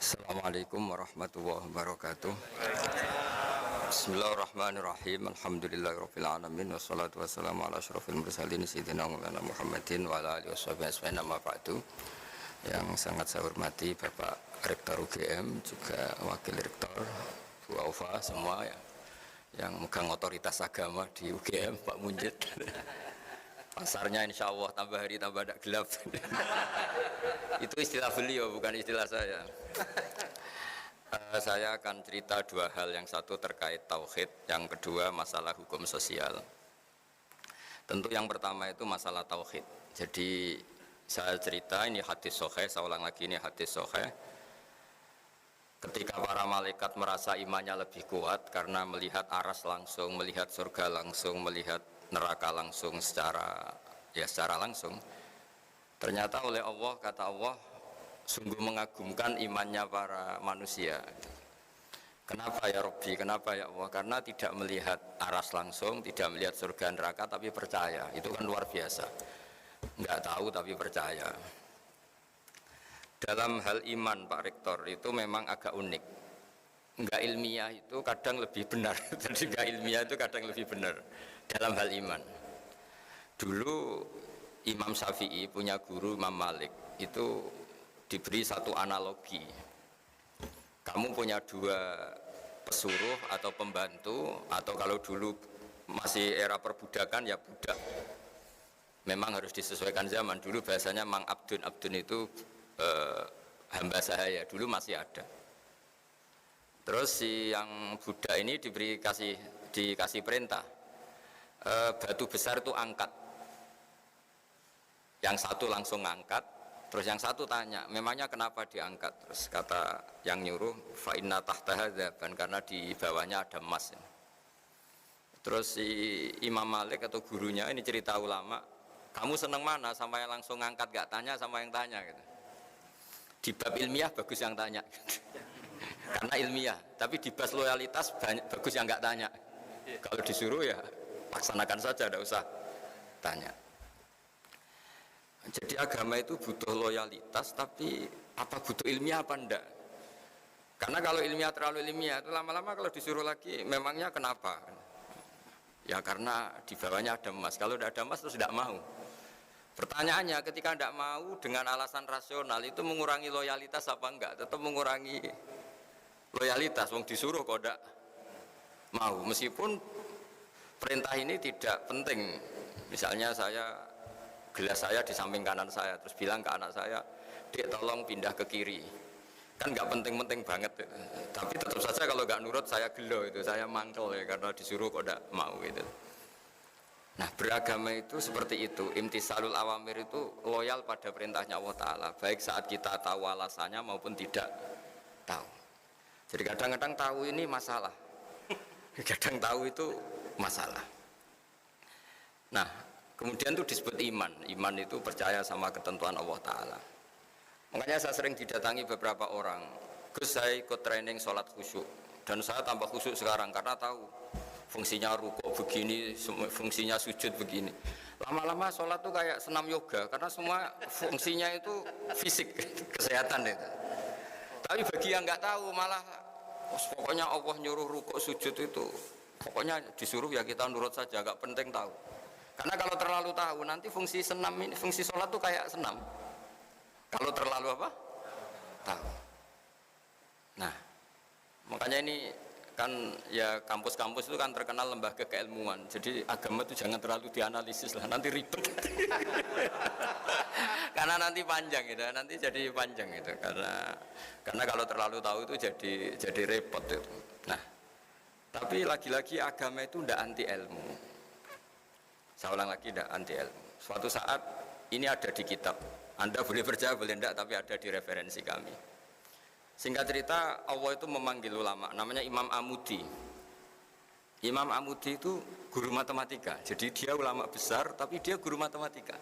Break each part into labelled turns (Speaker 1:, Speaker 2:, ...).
Speaker 1: Assalamualaikum warahmatullahi wabarakatuh. Bismillahirrahmanirrahim. Alhamdulillahirabbil alamin wassalatu wassalamu ala asyrofil mursalin sayyidina Maulana Muhammadin wa ala alihi washabihi ajmain amma ba'du. Yang sangat saya hormati Bapak Rektor UGM, juga Wakil Rektor Bu Aufa, semua yang megang otoritas agama di UGM, Pak Munjid. Pasarnya insya Allah tambah hari tambah tidak gelap. Itu istilah beliau, bukan istilah saya. Saya akan cerita dua hal, yang satu terkait tauhid, yang kedua masalah hukum sosial. Tentu yang pertama itu masalah tauhid. Jadi saya cerita, ini hadis sahih, saya ulang lagi, ini hadis sahih. Ketika para malaikat merasa imannya lebih kuat karena melihat aras langsung, melihat surga langsung, melihat neraka langsung secara langsung, ternyata oleh Allah, kata Allah, sungguh mengagumkan imannya para manusia. Kenapa ya Rabbi, kenapa ya Allah? Karena tidak melihat aras langsung, tidak melihat surga neraka, tapi percaya. Itu kan luar biasa. Nggak tahu tapi percaya. Dalam hal iman Pak Rektor itu memang agak unik. Nggak ilmiah itu kadang lebih benar. Jadi nggak ilmiah itu kadang lebih benar dalam hal iman. Dulu Imam Syafi'i punya guru Imam Malik, itu diberi satu analogi. Kamu punya dua pesuruh atau pembantu, atau kalau dulu masih era perbudakan ya budak. Memang harus disesuaikan zaman. Dulu bahasanya Mang Abdun, Abdun itu hamba sahaya, dulu masih ada. Terus si yang budak ini dikasih perintah, batu besar itu angkat. Yang satu langsung ngangkat, terus yang satu tanya, memangnya kenapa diangkat? Terus kata yang nyuruh, fa inna tahtaha dzaban, karena di bawahnya ada emas. Terus si Imam Malik atau gurunya ini cerita ulama, kamu seneng mana, sama yang langsung ngangkat gak tanya, sama yang tanya gitu. Di bab ilmiah bagus yang tanya karena ilmiah, tapi di bab loyalitas bagus yang gak tanya. Kalau disuruh ya laksanakan saja, tidak usah tanya. Jadi agama itu butuh loyalitas, tapi apa butuh ilmiah apa enggak? Karena kalau ilmiah terlalu ilmiah itu lama-lama kalau disuruh lagi, memangnya kenapa? Ya karena di bawahnya ada emas. Kalau tidak ada emas terus tidak mau. Pertanyaannya, ketika tidak mau dengan alasan rasional itu mengurangi loyalitas apa enggak? Tetap mengurangi loyalitas. Wong disuruh kok tidak mau, meskipun perintah ini tidak penting. Misalnya gelas saya di samping kanan saya, terus bilang ke anak saya, Dek tolong pindah ke kiri, kan nggak penting-penting banget, tapi tetap saja kalau nggak nurut saya gelo, itu saya mangkel ya, karena disuruh kok tidak mau gitu. Nah, beragama itu seperti itu, imtisalul awamir itu loyal pada perintahnya Allah Ta'ala, baik saat kita tahu alasannya maupun tidak tahu. Jadi kadang-kadang tahu ini masalah, kadang tahu itu masalah. Nah, kemudian itu disebut iman. Iman itu percaya sama ketentuan Allah Ta'ala. Makanya saya sering didatangi beberapa orang, Gus saya ikut training sholat khusyuk, dan saya tambah khusyuk sekarang karena tahu fungsinya rukuk begini, fungsinya sujud begini. Lama-lama sholat tuh kayak senam yoga, karena semua fungsinya itu fisik, kesehatan itu. Tapi bagi yang nggak tahu malah pokoknya Allah nyuruh rukuk sujud itu, pokoknya disuruh ya kita nurut saja, nggak penting tahu. Karena kalau terlalu tahu nanti fungsi senam ini, fungsi sholat tuh kayak senam. Kalau terlalu apa? Tahu. Nah, makanya ini kan ya kampus-kampus itu kan terkenal lembaga keilmuan. Jadi agama itu jangan terlalu dianalisis lah, nanti ribet. Karena nanti panjang gitu, nanti jadi panjang gitu. Karena kalau terlalu tahu itu jadi repot itu. Nah, tapi lagi-lagi agama itu tidak anti ilmu. Saya ulang lagi, tidak anti ilmu. Suatu saat ini ada di kitab, Anda boleh percaya boleh tidak, tapi ada di referensi kami. Singkat cerita, Allah itu memanggil ulama, namanya Imam Amudi. Imam Amudi itu guru matematika, jadi dia ulama besar tapi dia guru matematika.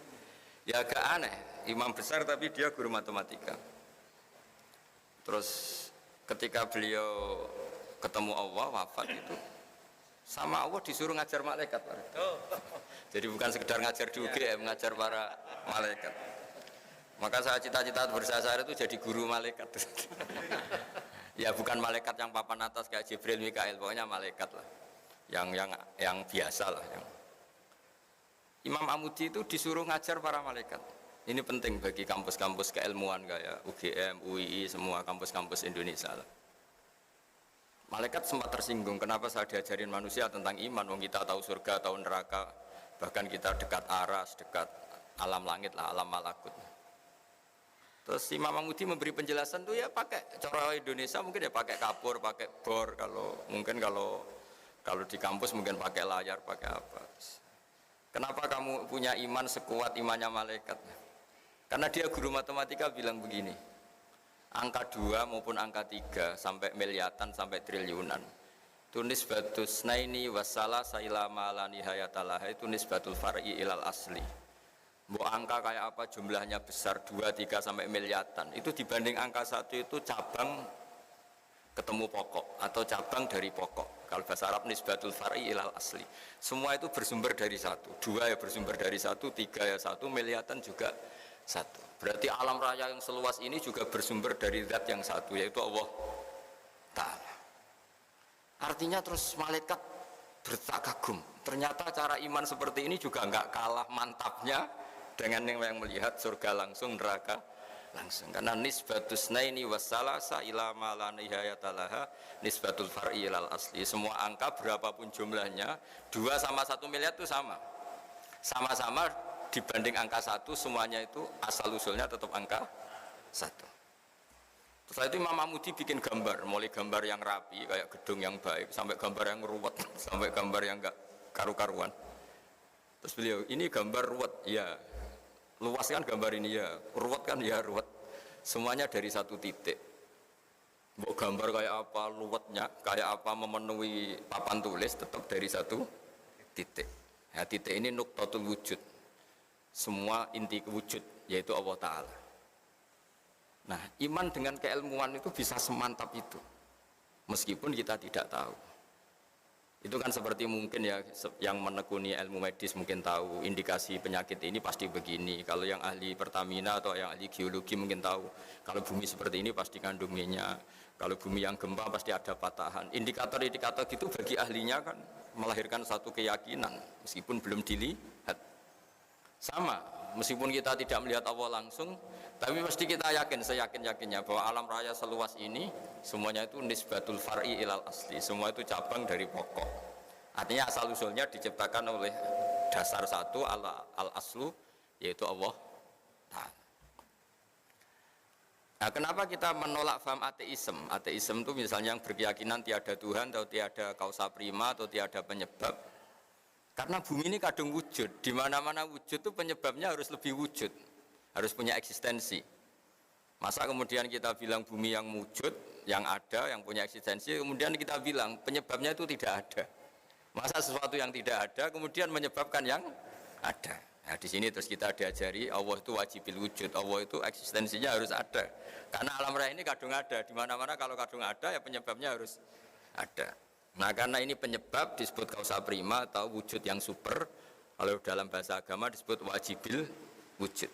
Speaker 1: Ya agak aneh, imam besar tapi dia guru matematika. Terus ketika beliau ketemu Allah, wafat itu, sama Allah disuruh ngajar malaikat. Jadi bukan sekedar ngajar di UGM, ngajar para malaikat. Maka saya cita-cita bersasar itu jadi guru malaikat. Ya bukan malaikat yang papan atas kayak Jibril, Mikail, pokoknya malaikat lah. Yang biasa lah. Imam Amudi itu disuruh ngajar para malaikat. Ini penting bagi kampus-kampus keilmuan kayak UGM, UII, semua kampus-kampus Indonesia lah. Malaikat sempat tersinggung, kenapa saya diajarin manusia tentang iman, wong kita tahu surga, tahu neraka, bahkan kita dekat aras, dekat alam langit lah, alam malakut. Terus Imam Amudi memberi penjelasan tuh ya pakai cara Indonesia mungkin ya pakai kapur, pakai bor, kalau di kampus mungkin pakai layar, pakai apa. Kenapa kamu punya iman sekuat imannya malaikat? Karena dia guru matematika bilang begini, angka 2 maupun angka 3 sampai miliatan sampai triliunan itu nisbatus naini wassalah sailama la nihayatalah, itu nisbatul far'i ilal asli. Mau angka kayak apa jumlahnya besar 2, 3 sampai miliatan, itu dibanding angka 1 itu cabang ketemu pokok atau cabang dari pokok. Kalau bahasa Arab nisbatul far'i ilal asli, semua itu bersumber dari 1, 2 ya bersumber dari 1, 3 ya 1, miliatan juga 1. Berarti alam raya yang seluas ini juga bersumber dari zat yang 1, yaitu Allah Ta'ala. Artinya terus malaikat bertakagum, ternyata cara iman seperti ini juga enggak kalah mantapnya dengan yang melihat surga langsung, neraka langsung. Karena nisbatus naini wassalasa ila ma la nihayatalaha nisbatul far'i ilal asli. Semua angka berapapun jumlahnya, 2 sama 1 miliar itu sama-sama dibanding angka 1, semuanya itu asal usulnya tetap angka 1. Setelah itu Imam Amudi bikin gambar, mulai gambar yang rapi kayak gedung yang baik, sampai gambar yang ruwet, sampai gambar yang enggak karu-karuan. Terus beliau, ini gambar ruwet, ya luas kan gambar ini, ya ruwet kan, ya ruwet. Semuanya dari 1 titik. Mau gambar kayak apa luwetnya, kayak apa memenuhi papan tulis, tetap dari 1 titik. Ya, titik ini nuqtatul wujud, semua inti wujud, yaitu Allah Ta'ala. Nah, iman dengan keilmuan itu bisa semantap itu, meskipun kita tidak tahu. Itu kan seperti mungkin ya, yang menekuni ilmu medis mungkin tahu indikasi penyakit ini pasti begini. Kalau yang ahli Pertamina atau yang ahli geologi mungkin tahu, kalau bumi seperti ini pasti kandung minyak, kalau bumi yang gempa pasti ada patahan. Indikator-indikator gitu bagi ahlinya kan melahirkan satu keyakinan, meskipun belum dilihat. Sama, meskipun kita tidak melihat Allah langsung, tapi pasti kita yakin, seyakin-yakinnya bahwa alam raya seluas ini semuanya itu nisbatul far'i ilal asli, semua itu cabang dari pokok. Artinya asal usulnya diciptakan oleh dasar 1 al aslu, yaitu Allah Ta'ala. Nah, kenapa kita menolak faham ateisme? Ateisme itu misalnya yang berkeyakinan tiada Tuhan atau tiada kausa prima atau tiada penyebab. Karena bumi ini kadung wujud, di mana-mana wujud itu penyebabnya harus lebih wujud, harus punya eksistensi. Masa kemudian kita bilang bumi yang wujud, yang ada, yang punya eksistensi, kemudian kita bilang penyebabnya itu tidak ada. Masa sesuatu yang tidak ada kemudian menyebabkan yang ada. Nah, di sini terus kita diajari Allah itu wajibil wujud, Allah itu eksistensinya harus ada. Karena alam raya ini kadung ada, di mana-mana kalau kadung ada ya penyebabnya harus ada. Nah, karena ini penyebab disebut kausa prima atau wujud yang super. Kalau dalam bahasa agama disebut wajibil wujud.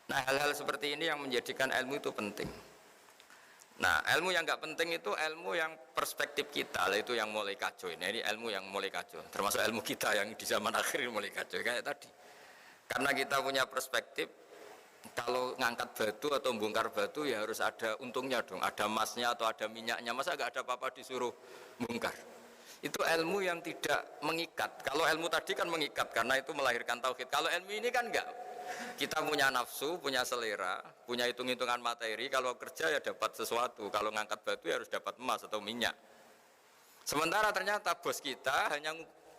Speaker 1: Nah, hal-hal seperti ini yang menjadikan ilmu itu penting. Nah, ilmu yang nggak penting itu ilmu yang perspektif kita, itu yang mulai kacau. Ini ilmu yang mulai kacau, termasuk ilmu kita yang di zaman akhir mulai kacau kayak tadi. Karena kita punya perspektif, kalau ngangkat batu atau bongkar batu ya harus ada untungnya dong, ada emasnya atau ada minyaknya. Masa nggak ada apa-apa disuruh bongkar? Itu ilmu yang tidak mengikat. Kalau ilmu tadi kan mengikat karena itu melahirkan tauhid. Kalau ilmu ini kan enggak. Kita punya nafsu, punya selera, punya hitung-hitungan materi. Kalau kerja ya dapat sesuatu, kalau ngangkat batu ya harus dapat emas atau minyak. Sementara ternyata bos kita hanya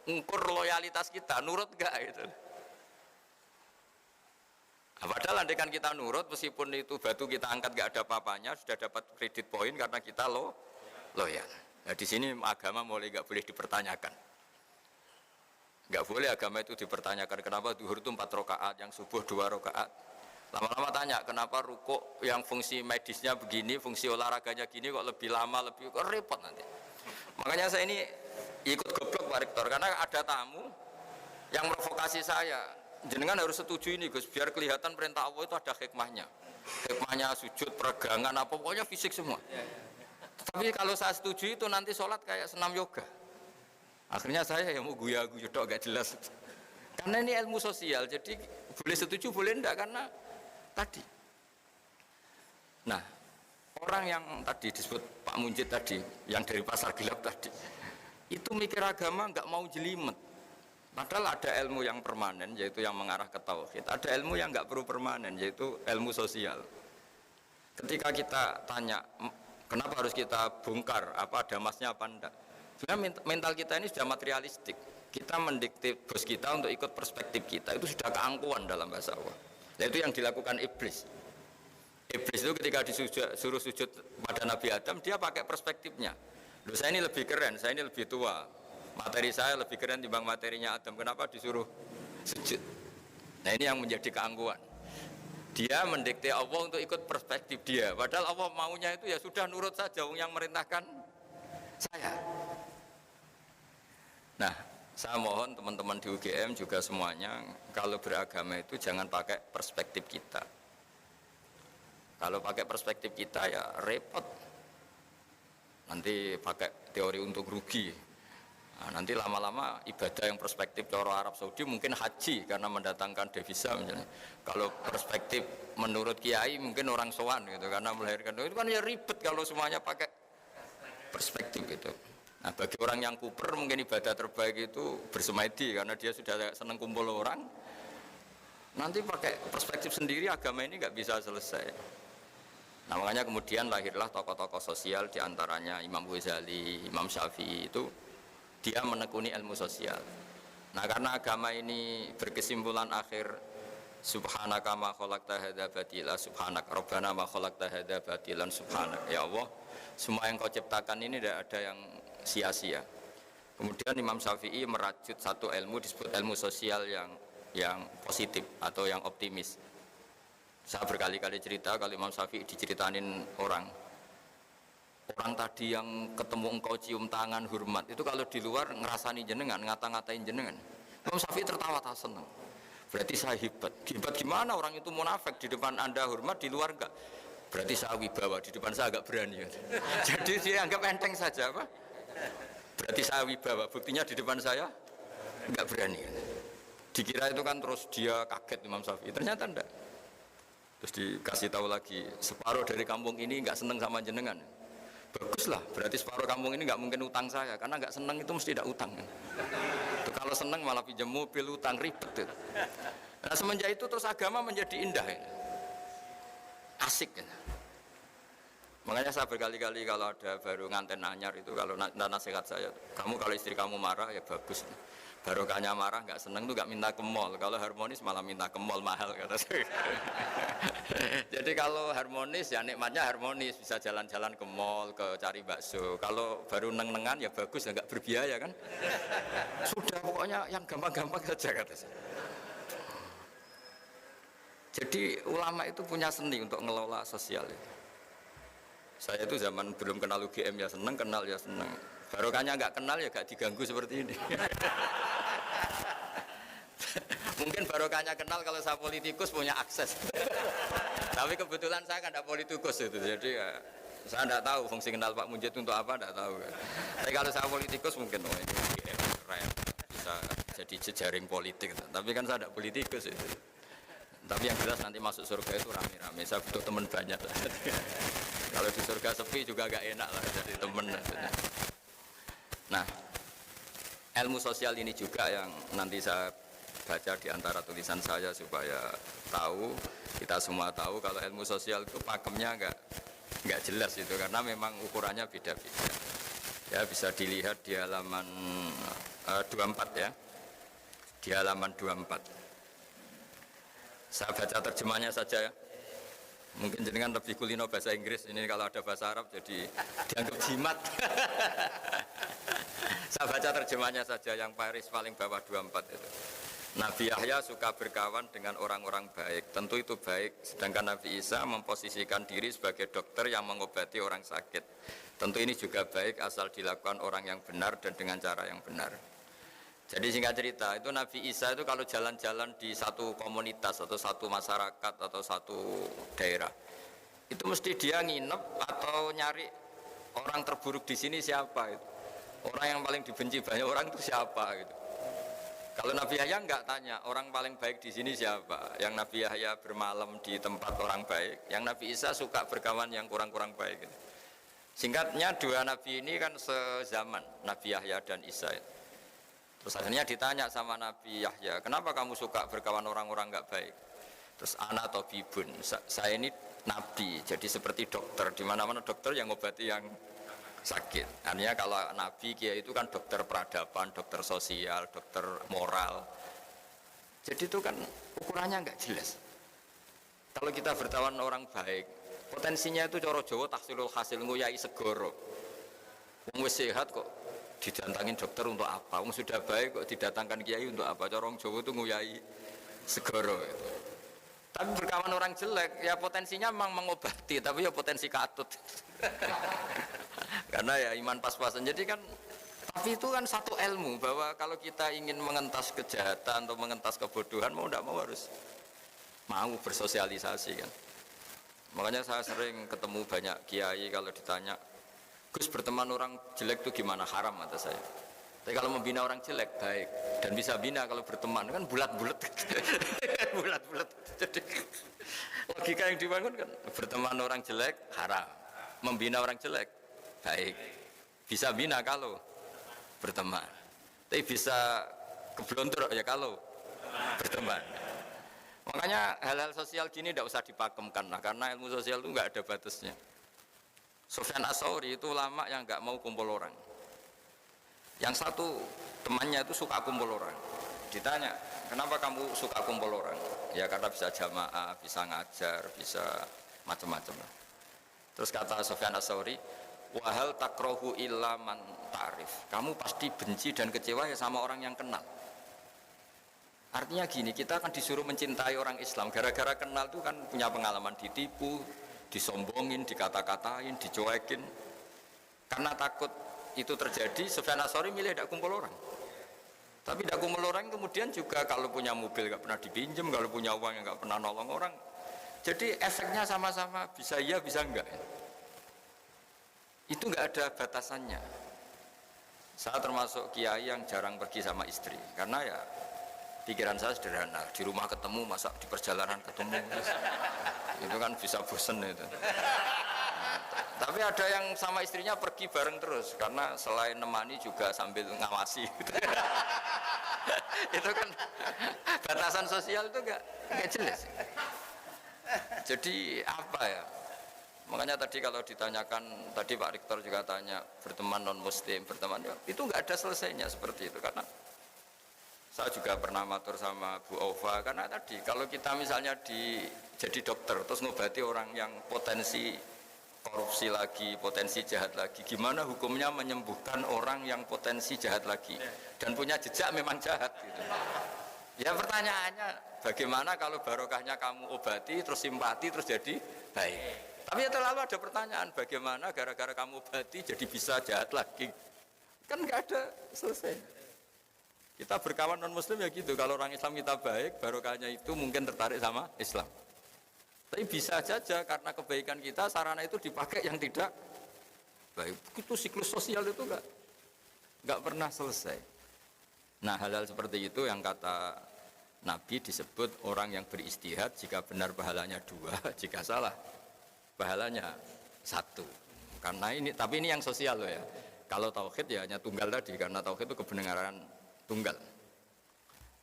Speaker 1: ngukur loyalitas kita, nurut enggak gitu. Nah, padahal andaikan kita nurut, meskipun itu batu kita angkat enggak ada apa-apanya, sudah dapat kredit poin karena kita loyal. Nah, di sini agama mulai enggak boleh dipertanyakan. Enggak boleh agama itu dipertanyakan. Kenapa zuhur itu 4 rakaat, yang subuh 2 rakaat. Lama-lama tanya, kenapa rukuk yang fungsi medisnya begini, fungsi olahraganya gini kok lebih lama, lebih kok repot nanti. Makanya saya ini ikut goblok Pak Rektor, karena ada tamu yang provokasi saya. jenengan harus setuju ini Gus, biar kelihatan perintah Allah itu ada hikmahnya. Hikmahnya sujud, peregangan, apa pokoknya fisik semua. Tapi kalau saya setuju itu nanti sholat kayak senam yoga. Akhirnya saya yang mau guya-guya dok gak jelas. Karena ini ilmu sosial, jadi boleh setuju boleh enggak karena tadi. Nah, orang yang tadi disebut Pak Munjid tadi, yang dari pasar gelap tadi, itu mikir agama nggak mau jelimet. Padahal ada ilmu yang permanen, yaitu yang mengarah ke tauhid. Ada ilmu yang nggak perlu permanen, yaitu ilmu sosial. Ketika kita tanya, kenapa harus kita bongkar, apa ada emasnya apa enggak? Sebenarnya mental kita ini sudah materialistik. Kita mendikte bos kita untuk ikut perspektif kita, itu sudah keangkuhan dalam bahasa Allah. Nah, itu yang dilakukan iblis. Iblis itu ketika disuruh sujud pada Nabi Adam, dia pakai perspektifnya. Loh, saya ini lebih keren, saya ini lebih tua, materi saya lebih keren dibanding materinya Adam, kenapa disuruh sujud? Nah, ini yang menjadi keangkuhan. Dia mendikte Allah untuk ikut perspektif dia, padahal Allah maunya itu ya sudah nurut saja, yang merintahkan saya. Nah, saya mohon teman-teman di UGM juga semuanya, kalau beragama itu jangan pakai perspektif kita. Kalau pakai perspektif kita ya repot. Nanti pakai teori untuk rugi. Nah, nanti lama-lama ibadah yang perspektif cara Arab Saudi mungkin haji karena mendatangkan devisa misalnya. Kalau perspektif menurut kiai mungkin orang sowan gitu karena melahirkan itu kan ya ribet kalau semuanya pakai perspektif gitu. Nah, bagi orang yang kuper mungkin ibadah terbaik itu bersemedi karena dia sudah senang kumpul orang. Nanti pakai perspektif sendiri agama ini nggak bisa selesai. Nah, makanya kemudian lahirlah tokoh-tokoh sosial diantaranya Imam Ghazali, Imam Syafi'i itu dia menekuni ilmu sosial. Nah, karena agama ini berkesimpulan akhir subhanaka ma khalaqta hadza batila subhanak rabbana ma khalaqta hadza batilan subhanak. Ya Allah, semua yang kau ciptakan ini tidak ada yang sia-sia. Kemudian Imam Syafi'i merajut satu ilmu disebut ilmu sosial yang positif atau yang optimis. Saya berkali-kali cerita kalau Imam Syafi'i diceritain orang tadi yang ketemu engkau cium tangan hormat itu kalau di luar ngerasani jenengan, ngata-ngatain jenengan. Imam Syafi'i tertawa tak senang. Berarti saya hebat. Hebat gimana orang itu munafik di depan Anda hormat, di luar enggak? Berarti saya wibawa, di depan saya agak berani. Jadi dia anggap enteng saja apa? Berarti saya wibawa, buktinya di depan saya enggak berani. Dikira itu kan terus dia kaget Imam Syafi'i, ternyata enggak. Terus dikasih tahu lagi, separuh dari kampung ini nggak seneng sama jenengan. Baguslah, berarti separuh kampung ini nggak mungkin utang saya, karena nggak seneng itu mesti tidak utang. Itu kalau seneng malah pinjam mobil, utang, ribet. Itu. Nah, semenjak itu terus agama menjadi indah, asik. Makanya saya berkali-kali kalau ada baru nganten anyar itu, kalau nasihat saya, kamu kalau istri kamu marah ya bagus. Barokahnya marah nggak seneng tuh nggak minta ke mall, kalau harmonis malah minta ke mall mahal kata saya. Jadi kalau harmonis ya nikmatnya harmonis, bisa jalan-jalan ke mall, ke cari bakso. Kalau baru neng-nengan ya bagus ya nggak berbiaya kan. Sudah pokoknya yang gampang-gampang saja kata saya. Jadi ulama itu punya seni untuk ngelola sosial itu. Saya itu zaman belum kenal UGM ya seneng, kenal ya seneng. Barokahnya nggak kenal ya nggak diganggu seperti ini. Mungkin barokahnya kenal kalau saya politikus punya akses. Tapi kebetulan saya kan tidak politikus itu, jadi ya, saya tidak tahu fungsi kenal Pak Munjid untuk apa, tidak tahu. Tapi kalau saya politikus mungkin ini keren, bisa jadi jejaring politik. Tapi kan saya tidak politikus itu. Tapi yang jelas nanti masuk surga itu rame-rame. Saya butuh teman banyak lah. Kalau di surga sepi juga agak enak lah jadi teman. Nah, ilmu sosial ini juga yang nanti saya baca di antara tulisan saya supaya tahu, kita semua tahu kalau ilmu sosial itu pakemnya enggak jelas itu karena memang ukurannya beda-beda. Ya bisa dilihat di halaman 24 ya. Di halaman 24. Saya baca terjemahnya saja ya. Mungkin jenengan lebih kulino bahasa Inggris, ini kalau ada bahasa Arab jadi dianggap jimat. Saya baca terjemahnya saja yang Paris paling bawah 24 itu. Nabi Yahya suka berkawan dengan orang-orang baik, tentu itu baik. Sedangkan Nabi Isa memposisikan diri sebagai dokter yang mengobati orang sakit. Tentu ini juga baik asal dilakukan orang yang benar dan dengan cara yang benar. Jadi singkat cerita, itu Nabi Isa itu kalau jalan-jalan di satu komunitas atau satu masyarakat atau satu daerah, itu mesti dia nginep atau nyari orang terburuk di sini siapa itu. Orang yang paling dibenci banyak orang itu siapa gitu. Kalau Nabi Yahya enggak tanya orang paling baik di sini siapa. Yang Nabi Yahya bermalam di tempat orang baik, yang Nabi Isa suka berkawan yang kurang-kurang baik gitu. Singkatnya dua nabi ini kan sezaman, Nabi Yahya dan Isa. Terus akhirnya ditanya sama Nabi Yahya, kenapa kamu suka berkawan orang-orang enggak baik? Terus ana tabibun, saya ini nabi, jadi seperti dokter, di mana-mana dokter yang ngobati yang sakit. Artinya kalau nabi kiai itu kan dokter peradaban, dokter sosial, dokter moral. Jadi itu kan ukurannya enggak jelas. Kalau kita bertawan orang baik, potensinya itu coro Jawa tahsilul hasil nguyai segoro. Wong wis sehat kok didatangin dokter untuk apa? Wong sudah baik kok didatangkan kiai untuk apa? Corong Jawa itu nguyai segoro. Tapi berkawan orang jelek, ya potensinya memang mengobati, tapi ya potensi katut. Karena ya iman pas-pasan. Jadi kan, tapi itu kan satu ilmu bahwa kalau kita ingin mengentas kejahatan atau mengentas kebodohan, mau tidak mau harus mau bersosialisasi kan. Makanya saya sering ketemu banyak kiai kalau ditanya, Gus berteman orang jelek itu gimana? Haram kata saya. Tapi kalau membina orang jelek baik dan bisa bina kalau berteman kan bulat-bulat, bulat-bulat. Jadi logika yang dibangun kan berteman orang jelek haram, membina orang jelek baik, bisa bina kalau berteman. Tapi bisa keblontor ya kalau berteman. Makanya hal-hal sosial gini tidak usah dipakemkan lah, karena ilmu sosial itu nggak ada batasnya. Sufyan Ats-Tsauri itu ulama yang nggak mau kumpul orang. Yang satu temannya itu suka kumpul orang. Ditanya, kenapa kamu suka kumpul orang? Ya karena bisa jamaah, bisa ngajar, bisa macam-macam. Terus kata Sufyan Ats-Tsauri, wahal takrohu illa man ta'rif. Kamu pasti benci dan kecewa ya sama orang yang kenal. Artinya gini, kita akan disuruh mencintai orang Islam gara-gara kenal itu kan punya pengalaman ditipu, disombongin, dikata-katain, dicuekin. Karena takut itu terjadi, Sufyan Ats-Tsauri milih tidak kumpul orang. Tapi tidak kumpul orang kemudian juga kalau punya mobil nggak pernah dipinjam, kalau punya uang yang nggak pernah nolong orang. Jadi efeknya sama-sama, bisa iya bisa enggak. Itu nggak ada batasannya. Saya termasuk kiai yang jarang pergi sama istri, karena ya pikiran saya sederhana, di rumah ketemu, masa di perjalanan ketemu, itu kan bisa bosen itu. Tapi ada yang sama istrinya pergi bareng terus, karena selain nemani juga sambil ngawasi. Itu kan batasan sosial itu nggak jelas. Jadi apa ya? Makanya tadi kalau ditanyakan, tadi Pak Rektor juga tanya, berteman non muslim, berteman, ya, itu nggak ada selesainya seperti itu. Karena saya juga pernah matur sama Bu Ova, karena tadi kalau kita misalnya jadi dokter terus ngobati orang yang potensi korupsi lagi, potensi jahat lagi, gimana hukumnya menyembuhkan orang yang potensi jahat lagi dan punya jejak memang jahat gitu. Ya pertanyaannya, bagaimana kalau barokahnya kamu obati terus simpati terus jadi baik. Tapi itu lalu ada pertanyaan, bagaimana gara-gara kamu obati jadi bisa jahat lagi. Kan nggak ada selesai. Kita berkawan non muslim ya gitu, kalau orang Islam kita baik, barokahnya itu mungkin tertarik sama Islam. Tapi bisa saja karena kebaikan kita sarana itu dipakai yang tidak baik. Itu siklus sosial itu nggak pernah selesai. Nah hal-hal seperti itu yang kata Nabi disebut orang yang beristihad, jika benar pahalanya 2, jika salah pahalanya 1. Karena ini, tapi ini yang sosial loh ya. Kalau tauhid ya hanya tunggal tadi, karena tauhid itu kebenaran tunggal.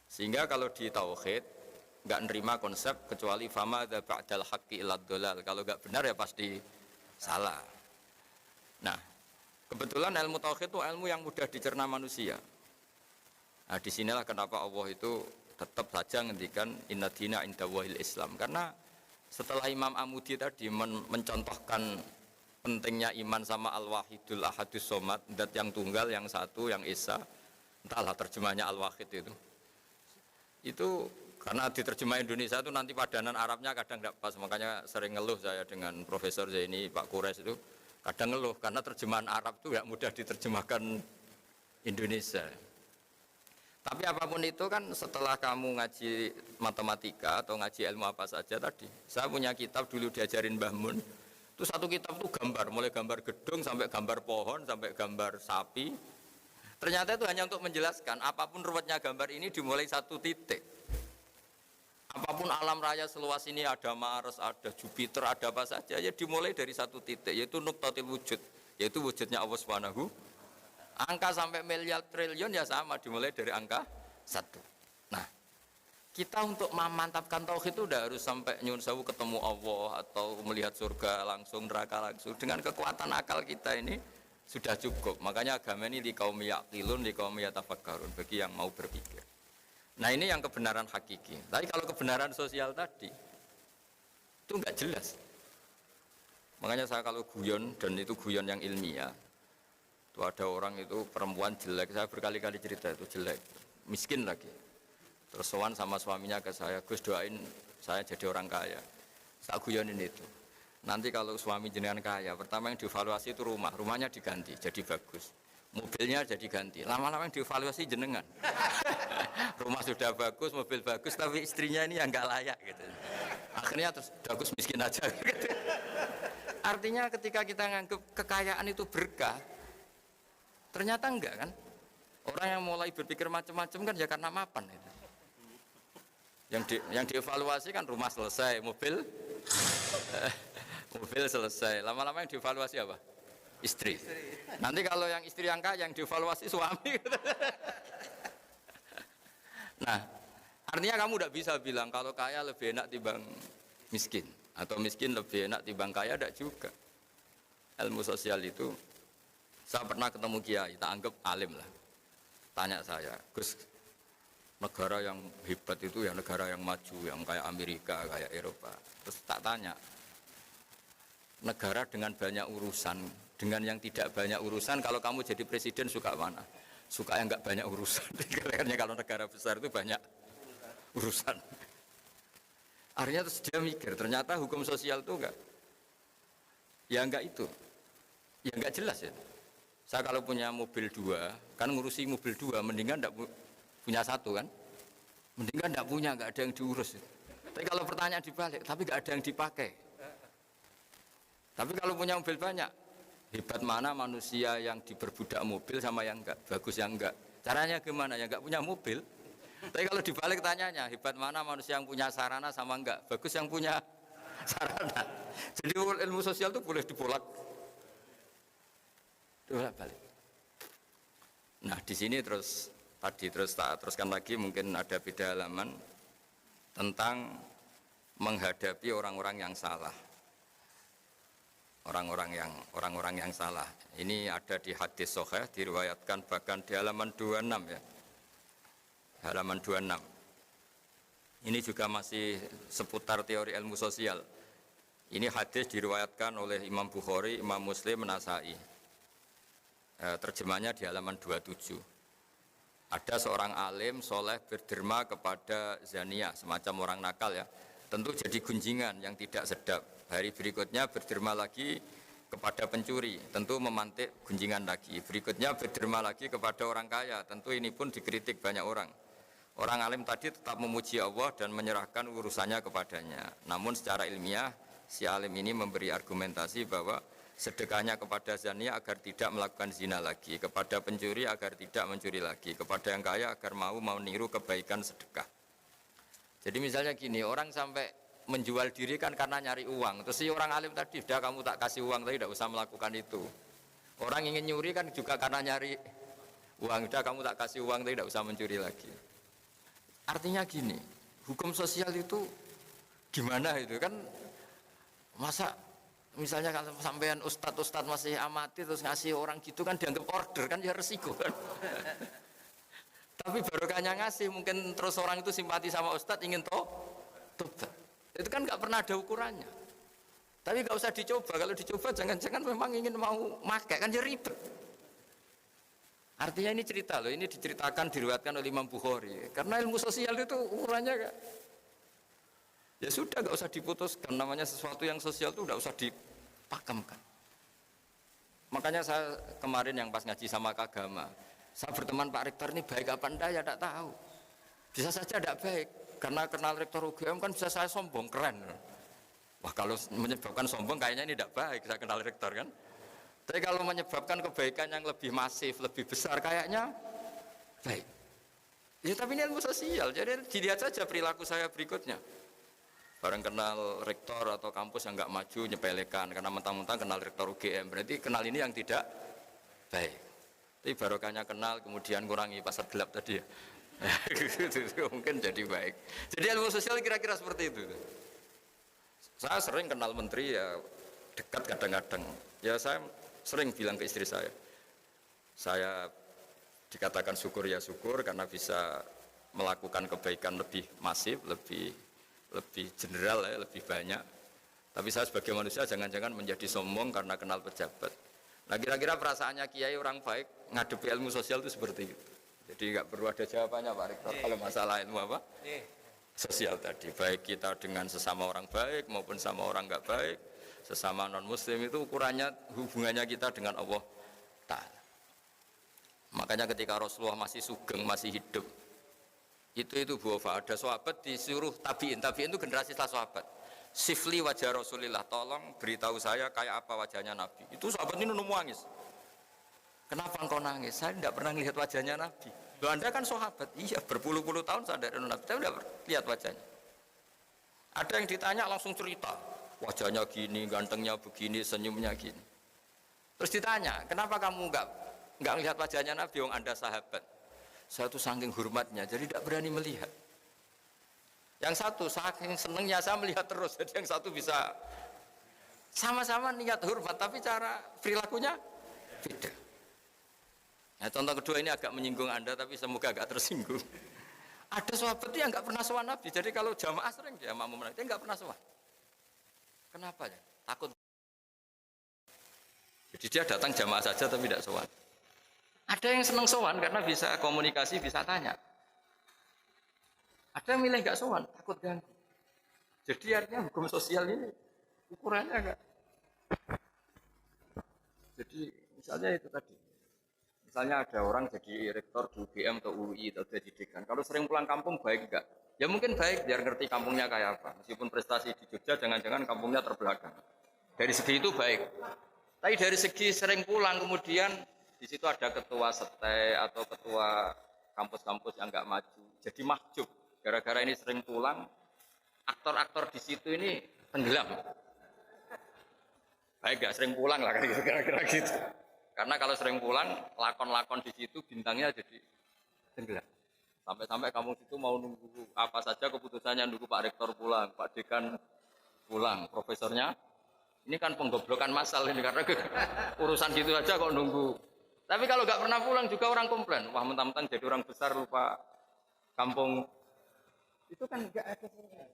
Speaker 1: Sehingga kalau di tauhid nggak nerima konsep kecuali fama ada ba'dal haqqi illa dhalal. Kalau nggak benar ya pasti salah. Nah, kebetulan ilmu tauhid itu ilmu yang mudah dicerna manusia. Nah, disinilah kenapa Allah itu tetap saja ngendikan inna dina inda wahil Islam. Karena setelah Imam Amudi tadi mencontohkan pentingnya iman sama al-wahidul ahadus somad, zat yang tunggal, yang satu, yang esa, entahlah terjemahnya al-wahid itu karena diterjemah Indonesia itu nanti padanan Arabnya kadang tidak pas, makanya sering ngeluh saya dengan Profesor Zaini, Pak Kures itu kadang ngeluh karena terjemahan Arab itu tidak mudah diterjemahkan Indonesia. Tapi apapun itu kan setelah kamu ngaji matematika atau ngaji ilmu apa saja tadi. Saya punya kitab dulu diajarin Mbah Mun. Itu satu kitab tuh gambar, mulai gambar gedung sampai gambar pohon sampai gambar sapi. Ternyata itu hanya untuk menjelaskan apapun ruwetnya gambar ini dimulai satu titik. Apapun alam raya seluas ini ada Mars, ada Jupiter, ada apa saja ya dimulai dari satu titik yaitu nuqtatil wujud, yaitu wujudnya Allah Subhanahu. Angka sampai miliar triliun ya sama dimulai dari angka 1. Nah, kita untuk memantapkan tauhid itu udah harus sampai nyun sewu ketemu Allah atau melihat surga langsung, neraka langsung. Dengan kekuatan akal kita ini sudah cukup. Makanya agama ini di kaum yaqilun, di kaum yatafakkarun, bagi yang mau berpikir. Nah, ini yang kebenaran hakiki. Tapi kalau kebenaran sosial tadi itu enggak jelas. Makanya saya kalau guyon dan itu guyon yang ilmiah. Itu ada orang itu perempuan jelek, saya berkali-kali cerita itu jelek, miskin lagi. Terus sowan sama suaminya ke saya, Gus doain saya jadi orang kaya. Saya guyonin itu. Nanti kalau suami jenengan kaya, pertama yang dievaluasi itu rumahnya diganti, jadi bagus. Mobilnya jadi ganti, lama-lama yang dievaluasi jenengan. Rumah sudah bagus, mobil bagus, tapi istrinya ini yang nggak layak gitu. Akhirnya terus bagus miskin aja. Gitu. Artinya ketika kita nganggap kekayaan itu berkah, ternyata enggak kan? Orang yang mulai berpikir macam-macam kan ya karena mapan itu. Yang dievaluasi kan rumah selesai, mobil selesai. Lama-lama yang dievaluasi apa? Istri. Nanti kalau yang istri yang kaya yang dievaluasi suami. Nah, artinya kamu tidak bisa bilang kalau kaya lebih enak timbang miskin atau miskin lebih enak timbang kaya, tidak juga. Ilmu sosial itu, saya pernah ketemu kiai, tak anggap alim lah. Tanya saya, Gus, negara yang hebat itu ya negara yang maju, yang kayak Amerika, kayak Eropa. Terus tak tanya, negara dengan banyak urusan, dengan yang tidak banyak urusan, kalau kamu jadi presiden suka mana? Suka yang nggak banyak urusan. Karena kalau negara besar itu banyak urusan. Akhirnya terus dia mikir, ternyata hukum sosial itu enggak. Ya enggak itu. Ya enggak jelas ya. Saya kalau punya mobil 2, kan ngurusi mobil 2, mendingan enggak punya 1 kan. Mendingan enggak punya, enggak ada yang diurus. Tapi kalau pertanyaan dibalik, tapi enggak ada yang dipakai. Tapi kalau punya mobil banyak, hebat mana manusia yang diperbudak mobil sama yang enggak, bagus yang enggak. Caranya gimana? Yang enggak punya mobil. Tapi kalau dibalik tanyanya, hebat mana manusia yang punya sarana sama enggak, bagus yang punya sarana. Jadi ilmu sosial itu boleh dibolak balik. Nah di sini terus tak teruskan lagi, mungkin ada beda halaman tentang menghadapi orang-orang yang salah. Orang-orang yang salah. Ini ada di hadis sahih, diriwayatkan bahkan di halaman 26 ya. Halaman 26. Ini juga masih seputar teori ilmu sosial. Ini hadis diriwayatkan oleh Imam Bukhari, Imam Muslim, Nasai. Terjemahnya di halaman 27. Ada seorang alim soleh berderma kepada zania, semacam orang nakal ya. Tentu jadi gunjingan yang tidak sedap. Hari berikutnya berderma lagi kepada pencuri, tentu memantik gunjingan lagi. Berikutnya berderma lagi kepada orang kaya, tentu ini pun dikritik banyak orang. Orang alim tadi tetap memuji Allah dan menyerahkan urusannya kepadanya. Namun secara ilmiah, si alim ini memberi argumentasi bahwa sedekahnya kepada zania agar tidak melakukan zina lagi, kepada pencuri agar tidak mencuri lagi, kepada yang kaya agar mau niru kebaikan sedekah. Jadi misalnya gini, orang sampai menjual diri kan karena nyari uang. Terus si orang alim tadi, sudah kamu tak kasih uang, tapi tidak usah melakukan itu. Orang ingin nyuri kan juga karena nyari uang, sudah kamu tak kasih uang, tapi tidak usah mencuri lagi. Artinya gini, hukum sosial itu gimana itu kan, masa misalnya kalau sampean ustadz masih amati terus ngasih orang gitu kan dianggap order kan ya resiko kan. Tapi barokahnya ngasih, mungkin terus orang itu simpati sama ustadz ingin tobat. Itu kan nggak pernah ada ukurannya. Tapi nggak usah dicoba, kalau dicoba jangan-jangan memang ingin mau makai kan ya ribet. Artinya ini cerita loh, ini diceritakan diriwayatkan oleh Imam Bukhari. Karena ilmu sosial itu ukurannya kan, ya sudah nggak usah diputuskan, namanya sesuatu yang sosial itu nggak usah dipakemkan. Makanya saya kemarin yang pas ngaji sama Kagama, Saya berteman Pak Rektor ini baik apa enggak ya tidak tahu. Bisa saja tidak baik, karena kenal Rektor UGM kan bisa saya sombong, keren. Wah kalau menyebabkan sombong kayaknya ini tidak baik, saya kenal Rektor kan. Tapi kalau menyebabkan kebaikan yang lebih masif, lebih besar kayaknya baik. Ya tapi ini ilmu sosial, jadi dilihat saja perilaku saya berikutnya. Barang kenal rektor atau kampus yang nggak maju nyepelekan karena mentang-mentang kenal rektor UGM, berarti kenal ini yang tidak baik. Tapi barokahnya kenal kemudian kurangi pasar gelap tadi ya. Mungkin jadi baik. Jadi ilmu sosial kira-kira seperti itu. Saya sering kenal menteri ya dekat kadang-kadang. Ya saya sering bilang ke istri saya dikatakan syukur ya syukur karena bisa melakukan kebaikan lebih masif, lebih general ya, lebih banyak. Tapi saya sebagai manusia jangan-jangan menjadi sombong karena kenal pejabat. Nah kira-kira perasaannya kiai orang baik ngadepi ilmu sosial itu seperti itu. Jadi nggak perlu ada jawabannya Pak Rektor kalau masalah ilmu apa? Sosial tadi. Baik kita dengan sesama orang baik maupun sama orang nggak baik, sesama non muslim itu ukurannya hubungannya kita dengan Allah Ta'ala. Makanya ketika Rasulullah masih sugeng, masih hidup, itu Bu Ofa, ada sahabat disuruh tabiin itu generasi setelah sahabat. Sifli wajah Rasulillah, tolong beritahu saya kayak apa wajahnya Nabi. Itu sahabat ini nangis. Kenapa engkau nangis? Saya tidak pernah lihat wajahnya Nabi. Loh Anda kan sahabat, iya berpuluh-puluh tahun saya dari Nabi, tapi tidak lihat wajahnya. Ada yang ditanya langsung cerita, wajahnya gini, gantengnya begini, senyumnya gini. Terus ditanya, kenapa kamu enggak lihat wajahnya Nabi, yang Anda sahabat? Saya tuh saking hormatnya, jadi tidak berani melihat. Yang satu saking senengnya saya melihat terus, jadi yang satu bisa sama-sama niat hormat, tapi cara perilakunya beda. Nah, contoh kedua ini agak menyinggung Anda, tapi semoga agak tersinggung. Ada sahabat yang enggak pernah sowan Nabi, jadi kalau jamaah sering dia makmum Nabi, dia enggak pernah sowan. Kenapa ya? Takut. Jadi dia datang jamaah saja tapi tidak sowan. Ada yang senang sowan karena bisa komunikasi, bisa tanya. Ada yang milih nggak sowan, takut ganggu. Jadi artinya hukum sosial ini ukurannya enggak. Jadi misalnya itu tadi. Misalnya ada orang jadi rektor di UGM atau UI atau jadi dekan. Kalau sering pulang kampung baik enggak? Ya mungkin baik biar ngerti kampungnya kayak apa. Meskipun prestasi di Jogja jangan-jangan kampungnya terbelakang. Dari segi itu baik. Tapi dari segi sering pulang kemudian di situ ada ketua sete atau ketua kampus-kampus yang enggak maju. Jadi mahjub. Gara-gara ini sering pulang, aktor-aktor di situ ini tenggelam. Baik enggak sering pulang lah kira-kira gitu. Karena kalau sering pulang, lakon-lakon di situ bintangnya jadi tenggelam. Sampai-sampai kamu situ mau nunggu apa saja keputusannya, nunggu Pak Rektor pulang, Pak Dekan pulang, profesornya. Ini kan penggoblokan massal ini karena urusan gitu aja kok nunggu. Tapi kalau nggak pernah pulang juga orang komplain. Wah mentang-mentang jadi orang besar lupa kampung. Itu kan nggak ada sebenarnya.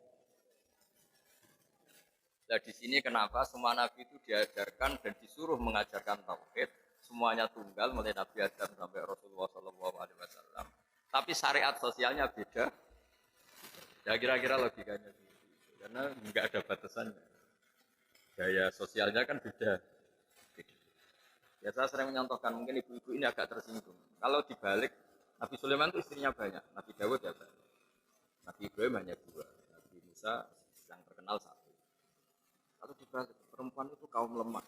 Speaker 1: Nah di sini kenapa semua nabi itu diajarkan dan disuruh mengajarkan tauhid, semuanya tunggal mulai Nabi Adam sampai Rasulullah SAW. Tapi syariat sosialnya beda. Ya kira-kira logikanya begitu. Karena nggak ada batasannya. Gaya sosialnya kan beda. Ya saya sering menyontohkan mungkin ibu-ibu ini agak tersinggung. Kalau dibalik Nabi Sulaiman itu istrinya banyak, Nabi Dawud ya banyak. Nabi Ibrahim hanya 2, Nabi Musa yang terkenal 1. Kalau dibalik perempuan itu kaum lemah,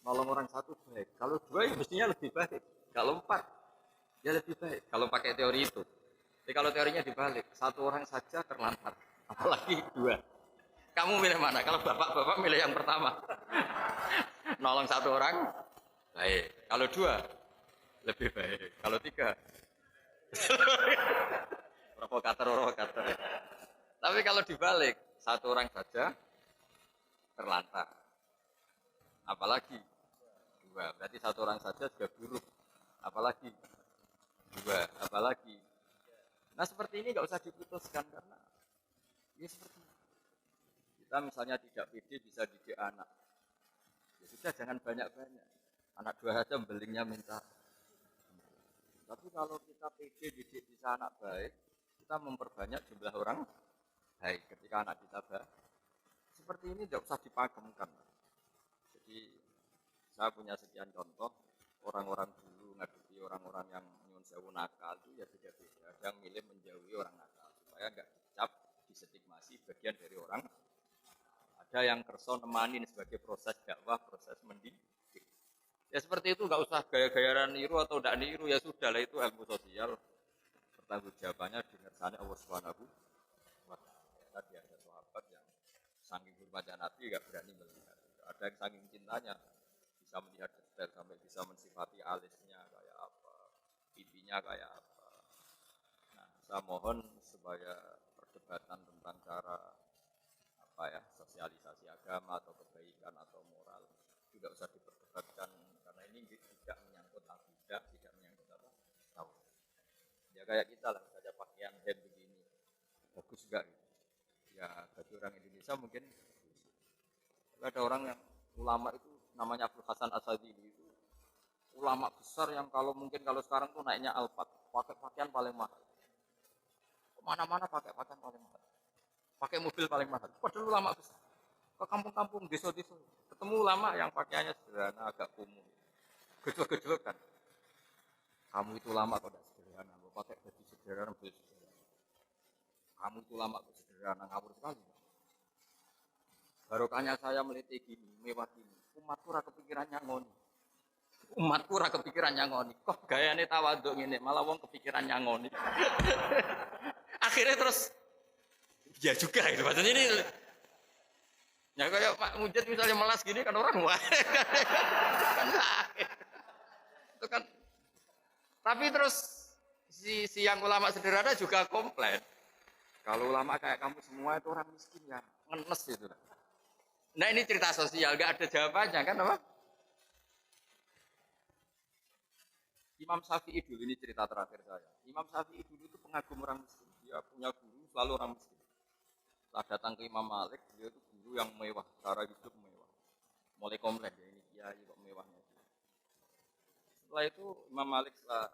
Speaker 1: nolong orang 1 baik. Kalau 2 ya mestinya lebih baik. Kalau 4 ya lebih baik. Kalau pakai teori itu. Jadi kalau teorinya dibalik, 1 orang saja terlantar, apalagi 2. Kamu milih mana? Kalau bapak-bapak milih yang pertama. Nolong 1 orang baik. Kalau 2 lebih baik. Kalau 3 provokator. Tapi kalau dibalik 1 orang saja terlantar. Apalagi 2. Berarti 1 orang saja juga buruk. Apalagi 2. Apalagi. Nah seperti ini nggak usah diputuskan karena ini seperti ini. Kita misalnya tidak pede bisa didik anak. Ya sudah jangan banyak-banyak. Anak 2 saja belingnya minta. Tapi kalau kita pede didik bisa anak baik, kita memperbanyak jumlah orang baik ketika anak kita baik. Seperti ini tidak usah dipakemkan. Jadi saya punya sekian contoh orang-orang dulu ngadepi orang-orang yang nyuwun
Speaker 2: jauh nakal itu ya beda-beda. Ada yang milih menjauhi orang nakal supaya nggak dicap, distigmasi bagian dari orang. Ada yang kerso nemanin sebagai proses dakwah, proses mendidik. Ya seperti itu, nggak usah gaya-gayaan niru atau tidak niru, ya sudah lah, itu ilmu sosial. Pertanggung jawabannya di ngersane Allah Subhanahu wa Ta'ala. Tadi ada sahabat yang saking hormatnya Nabi nggak berani melihat. Ada yang saking cintanya bisa melihat detail sampai bisa mensifati alisnya kayak apa, pipinya kayak apa. Nah, saya mohon supaya perdebatan tentang cara apa ya, sosialisasi agama atau kebaikan atau moral tidak usah diperdebatkan karena ini tidak menyangkut akidah, tidak menyangkut apa tahu. Ya kayak kita lah, saja pakaian hem begini bagus enggak gitu. Ya bagi orang Indonesia mungkin ada orang yang ulama itu namanya Abdul Hasan Asadili, itu ulama besar yang kalau mungkin kalau sekarang tuh naiknya Alphard, pakai pakaian paling mahal, kemana-mana pakai pakaian paling mahal, pakai mobil paling mahal. Padahal ulama besar, ke kampung-kampung, desa-desa, ketemu ulama yang pakaiannya sederhana, agak kumuh, gejolak-gejolak kan. Kamu itu ulama kok tidak sederhana, mau pakai baju sederhana, baju sederhana. Kamu itu ulama kok sederhana, ngawur sekali. Barokahnya saya meliti gini, mewah gini, umatku ora kepikiran nyangoni. Umatku ora kepikiran nyangoni. Kok gayane tawaduk ngene, malah wong kepikiran nyangoni. Akhirnya terus ya juga itu maksudnya ini. Ya kayak Pak Mujid misalnya melas gini kan orang wah. Kan itu kan. Tapi terus si yang ulama sederhana juga komplain. Kalau ulama kayak kamu semua itu orang miskin ya, ngenes itu. Nah ini cerita sosial, gak ada jawabannya kan apa? Imam Syafi'i dulu, ini cerita terakhir saya. Imam Syafi'i dulu itu pengagum orang miskin. Dia punya guru selalu orang miskin. Setelah datang ke Imam Malik, dia itu guru yang mewah, cara hidup mewah. Mulai komplain ya, ini kiai kok mewahnya. Setelah itu Imam Malik setelah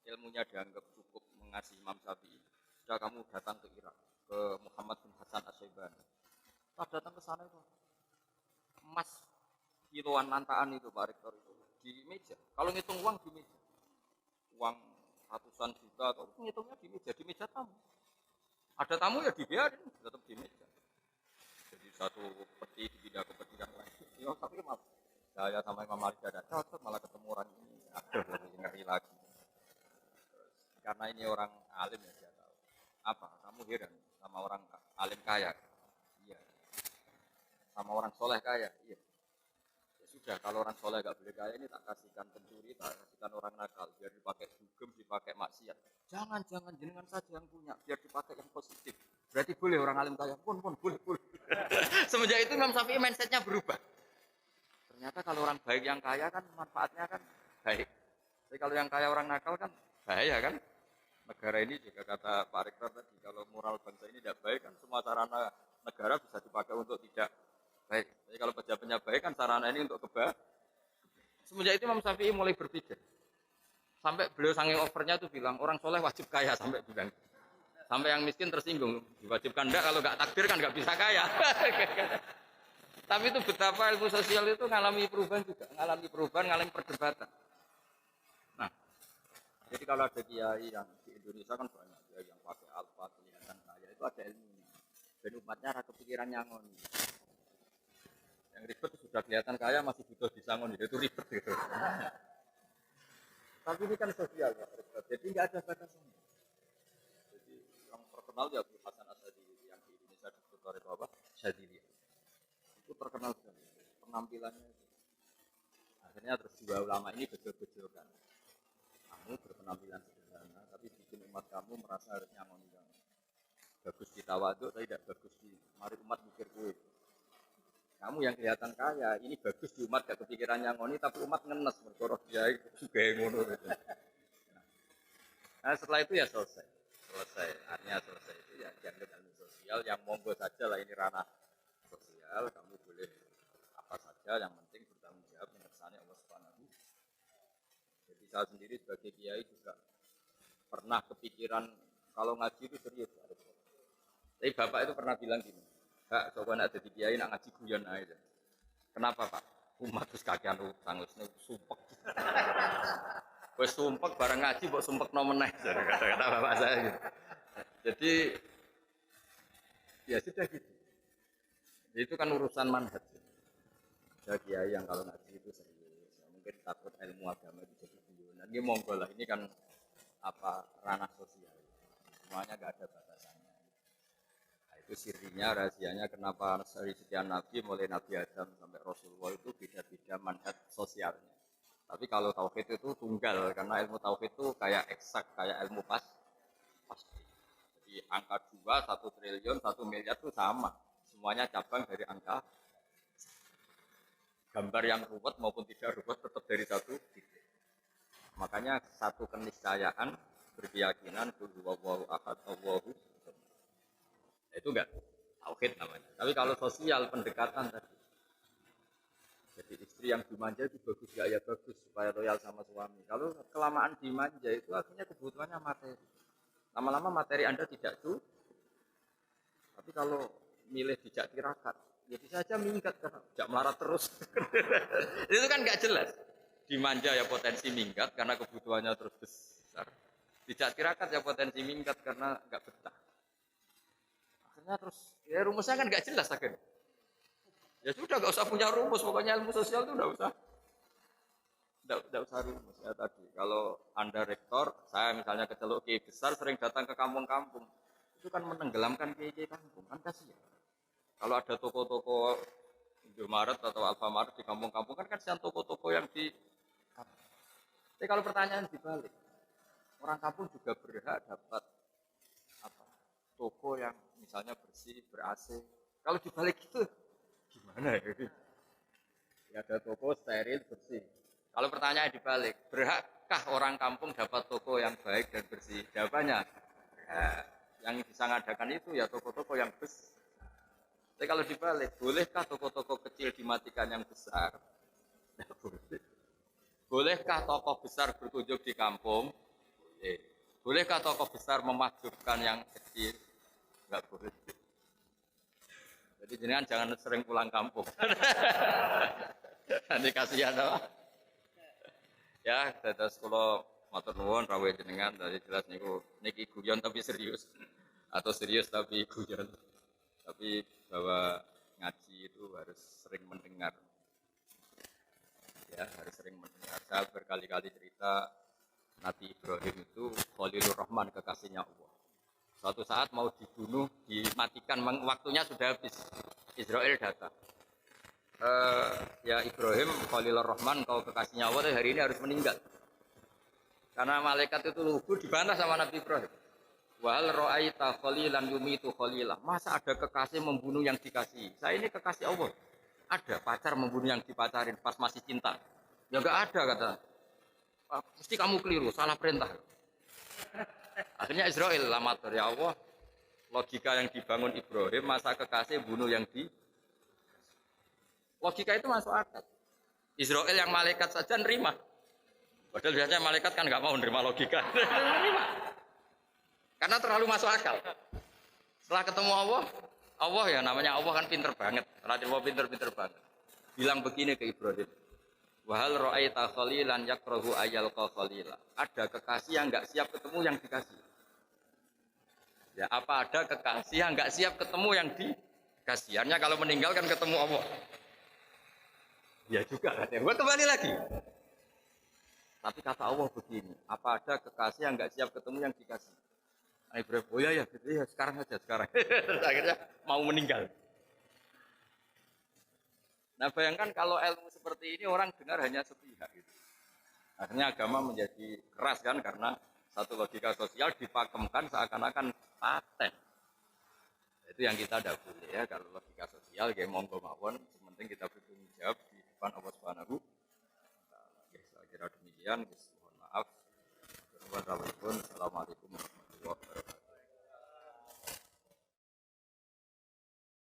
Speaker 2: ilmunya dianggap cukup mengasihi Imam Syafi'i, sudah kamu datang ke Irak, ke Muhammad bin Hasan Asy-Syaibani. Setelah datang ke sana itu emas kiloan lantaan itu Pak Rektor itu di meja. Kalau ngitung uang di meja, uang ratusan juta atau ngitungnya di meja tamu. Ada tamu ya dibiarin, tetap di meja. Jadi satu peti dipindah ke peti yang lain. Ya tapi maaf, saya sama Imam Malik ada cocok malah ketemu orang ini. Aduh, lebih ngeri lagi. Karena ini orang alim ya dia tahu. Apa? Kamu heran sama orang alim kaya? Iya. Sama orang soleh kaya? Iya. Ya sudah, kalau orang soleh gak boleh kaya ini tak kasihkan pencuri, tak kasihkan orang nakal, biar dipakai dugem, dipakai maksiat. Jangan jenengan saja yang punya, biar dipakai yang positif. Berarti boleh orang alim kaya? Pun boleh. Semenjak itu Imam Syafi'i mindsetnya berubah. Ternyata kalau orang baik yang kaya kan manfaatnya kan baik. Tapi kalau yang kaya orang nakal kan bahaya kan. Negara ini juga kata Pak Rektor tadi, kalau moral bangsa ini tidak baik kan semua sarana negara bisa dipakai untuk tidak baik. Jadi kalau pejabatnya baik kan sarana ini untuk kebaikan. Semenjak itu Imam Syafi'i mulai berpikir. Sampai beliau saking overnya tuh bilang orang soleh wajib kaya sampai bilang. Sampai yang miskin tersinggung. Diwajibkan enggak, kalau enggak takdir kan enggak bisa kaya. Tapi itu betapa ilmu sosial itu ngalami perubahan juga, ngalami perdebatan. Nah, jadi kalau ada kiai yang di Indonesia kan banyak kiai yang pakai alfa kelihatan kaya, itu ada ilmunya. Dan umatnya ada kepikiran nyangon. Yang ribet sudah kelihatan kaya masih butuh disangon, itu ribet gitu. Tapi ini kan sosial ya, jadi nggak ada batasannya. Jadi yang terkenal ya Abdul Hasan Asadili yang di Indonesia disebut oleh Bapak Syadili. Itu terkenal sekali penampilannya itu. Akhirnya terus dua ulama ini betul-betulkan. Kamu berpenampilan sederhana, tapi bikin umat kamu merasa harus nyangoni kamu. Bagus di tawaduk, tapi tidak bagus di mari umat mikir gue. Kamu yang kelihatan kaya, ini bagus di umat gak kepikiran nyangoni, tapi umat ngenes berkorok dia juga ngono. Nah setelah itu ya selesai. Artinya selesai itu ya dianggap ilmu sosial yang monggo saja lah, ini ranah sosial, kamu boleh apa saja, yang penting bertanggung jawab mengersani Allah Subhanahu. Jadi saya sendiri sebagai kiai juga pernah kepikiran kalau ngaji itu serius. Tapi bapak itu pernah bilang gini, Kak, coba nak jadi kiai nak ngaji guyon aja. Kenapa Pak? Umat terus kakean utang, wis sumpek. Wes sumpek bareng ngaji mbok sumpekno meneh. Kata-kata bapak saya gitu. Jadi ya sudah gitu. Itu kan urusan manhaj. Ada kiai yang kalau ngaji itu serius. Ya, mungkin takut ilmu agama itu jadi guyonan. Ini monggo lah, ini kan apa ranah sosial. Semuanya nggak ada batasannya. Nah, itu sirinya, rahasianya kenapa dari sekian nabi mulai Nabi Adam sampai Rasulullah itu beda-beda manhaj sosialnya. Tapi kalau tauhid itu tunggal karena ilmu tauhid itu kayak eksak, kayak ilmu pasti. Jadi angka 2, 1 triliun, 1 miliar itu sama. Semuanya cabang dari angka. Gambar yang ruwet maupun tidak ruwet tetap dari satu titik. Makanya satu keniscayaan berkeyakinan Allahu ahad, Allahu samad. Itu enggak tauhid namanya. Tapi kalau sosial pendekatan tadi. Jadi istri yang dimanja itu bagus ya bagus supaya loyal sama suami. Kalau kelamaan dimanja itu akhirnya kebutuhannya materi. Lama-lama materi Anda tidak cukup. Tapi kalau milih dijak tirakat, ya bisa aja minggat kan, tidak melarat terus. Itu kan nggak jelas. Dimanja ya potensi minggat karena kebutuhannya terus besar. Dijak tirakat ya potensi minggat karena nggak betah. Akhirnya terus, ya rumusnya kan nggak jelas akhirnya. Ya sudah nggak usah punya rumus, pokoknya ilmu sosial itu nggak usah rumus ya tadi. Kalau Anda rektor, saya misalnya keceluk kiai besar sering datang ke kampung-kampung, itu kan menenggelamkan kiai-kiai kampung, kan kasihan. Kalau ada toko-toko Indomaret atau Alfamart di kampung-kampung kan kasihan toko-toko yang di kampung. Tapi kalau pertanyaan dibalik, orang kampung juga berhak dapat apa? Toko yang misalnya bersih, ber-AC. Kalau dibalik itu gimana ya? Ya ada toko steril bersih. Kalau pertanyaan dibalik, berhakkah orang kampung dapat toko yang baik dan bersih? Jawabannya, yang bisa ngadakan itu ya toko-toko yang besar. Tapi kalau dibalik, bolehkah toko-toko kecil dimatikan yang besar? Tidak boleh. Bolehkah tokoh besar berkunjung di kampung? Boleh. Bolehkah tokoh besar memahjubkan yang kecil? Tidak boleh. Jadi jenengan jangan sering pulang kampung. Nanti kasihan apa? Ya, terus kalau matur nuwun rawuh jenengan tadi jelas niki guyon tapi serius atau serius tapi guyon. Tapi bahwa ngaji itu harus sering mendengar. Ya, harus sering mendengar. Saya berkali-kali cerita Nabi Ibrahim itu Khalilur Rahman, kekasihnya Allah. Suatu saat mau dibunuh, dimatikan, waktunya sudah habis. Israel datang. Ya Ibrahim, Khalilur Rahman, kau kekasihnya Allah, hari ini harus meninggal. Karena malaikat itu lugu dibantah sama Nabi Ibrahim. Wal ra'aita khalilan yumitu khalilah. Masa ada kekasih membunuh yang dikasihi? Saya ini kekasih Allah. Ada pacar membunuh yang dipacarin pas masih cinta. Ya enggak ada kata. Mesti kamu keliru, salah perintah. Akhirnya Israel lamatur, ya Allah. Logika yang dibangun Ibrahim, masa kekasih bunuh yang di. Logika itu masuk akal. Israel yang malaikat saja nerima. Padahal biasanya malaikat kan nggak mau nerima logika. Karena terlalu masuk akal. Setelah ketemu Allah, Allah ya namanya Allah kan pinter banget. Allah pinter banget. Bilang begini ke Ibrahim. Wahal ra'aita khalilan yakrahu ayal khalila. Ada kekasih yang nggak siap ketemu yang dikasih. Ya apa ada kekasih yang nggak siap ketemu yang dikasih? Hanya kalau meninggalkan ketemu Allah. Ya juga katanya. Gua kembali lagi. Tapi kata Allah begini, apa ada kekasih yang nggak siap ketemu yang dikasih? Ibrahim, oh ya, gitu ya, sekarang aja, sekarang. Akhirnya mau meninggal. Nah bayangkan kalau ilmu seperti ini orang dengar hanya sepihak. Gitu. Akhirnya agama menjadi keras kan, karena satu logika sosial dipakemkan seakan-akan paten. Itu yang kita tidak boleh ya, kalau logika sosial, kayak monggo mawon, sementing kita bertanggung jawab di depan Allah Subhanahu. Saya kira demikian, mohon maaf. Assalamualaikum.